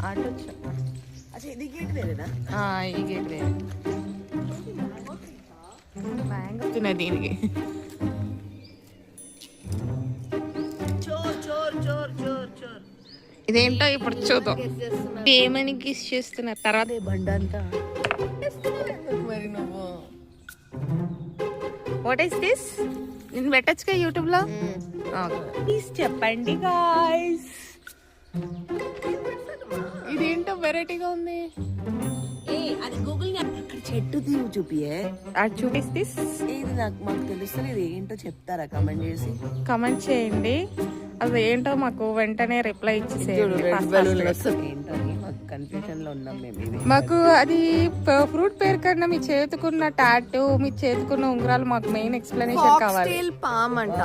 Auto వచ్చా. ఇది gate వేరేనా? ఈ గేట్ వేరే. మ్యాంగో తినే దీనికి. ఇదేంటో ఇప్పుడు చూద్దాం. ఏమని కిస్ చేస్తున్నారు తర్వాత బండి అంతా. మరి నువ్వు వాట్ ఈస్ దిస్? నేను పెట్టచ్చుగా యూట్యూబ్ లో. ప్లీజ్ చెప్పండి గాయ్స్. ఇదేంటో వెరైటీగా ఉంది. అది గూగుల్ చెట్టు తీరు చూపియే. అది చూపిస్. ఇది మాకు తెలుస్తలేదు, ఏంటో చెప్తారా? కమెంట్ చేసి కమెంట్ చేయండి. అది ఏంటో మాకు వెంటనే రిప్లై ఇచ్చేసేయండి. కన్ఫ్యూజన్ లో ఉన్నాం మేము. మాకు అది ఫ్రూట్ పేరు కన్నా మీ చేతుకున్న టాటూ, మీ చేతుకున్న ఉంగరాలు మాకు మెయిన్ ఎక్స్ప్లెనేషన్ కావాలి. పామ్ అంట.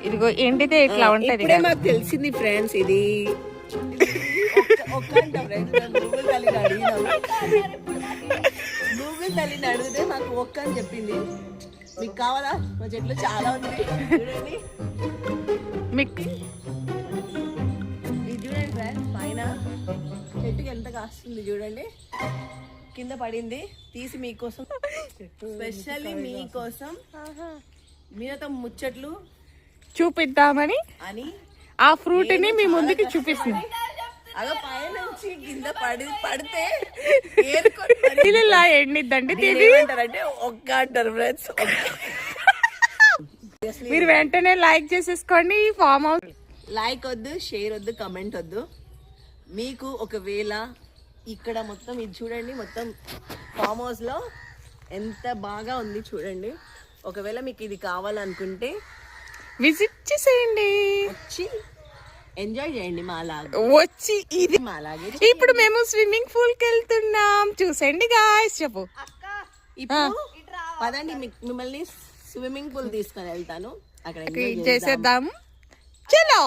ఇదిగో ఏంటిదే ఇట్లా ఉంటది. మాకు తెలిసింది ఫ్రెండ్స్, ఇది గూగుల్ తల్లిని అడిగితే మాకు ఒక్క అని చెప్పింది. మీకు కావాలా? మా చెట్లు చాలా ఉంది చూడండి. ఇది చూడండి ఫ్రెండ్స్, పైన చెట్టుకి ఎంత కాస్తుంది చూడండి. కింద పడింది, తీసి మీకోసం, స్పెషల్లీ మీకోసం మీతో ముచ్చట్లు చూపిద్దామని అని ఆ ఫ్రూట్ ని మీ ముందుకి చూపిస్తుంది. అదో పైన నుంచి కింద పడితే ఇలా ఎండిద్దండి. అంటే ఒక్క అంటారు ఫ్రెండ్స్. మీరు వెంటనే లైక్ చేసేసుకోండి. ఫామ్ హౌస్ లైక్ వద్దు, షేర్ వద్దు, కమెంట్ వద్దు. మీకు ఒకవేళ ఇక్కడ మొత్తం ఇది చూడండి, మొత్తం ఫామ్ హౌస్ లో ఎంత బాగా ఉంది చూడండి. ఒకవేళ మీకు ఇది కావాలనుకుంటే విజిట్ చేసేయండి, వచ్చి ఎంజాయ్ చేయండి మాలాగా. వచ్చి ఇది మాలాగే. ఇప్పుడు మేము స్విమ్మింగ్ పూల్ కి వెళ్తున్నాం, చూసండి గాయ్స్. చెప్పు. ఇప్పుడు పదండి, మిమ్మల్ని స్విమ్మింగ్ పూల్ తీసుకొని వెళ్తాను, అక్కడ చేసేద్దాం. చలో.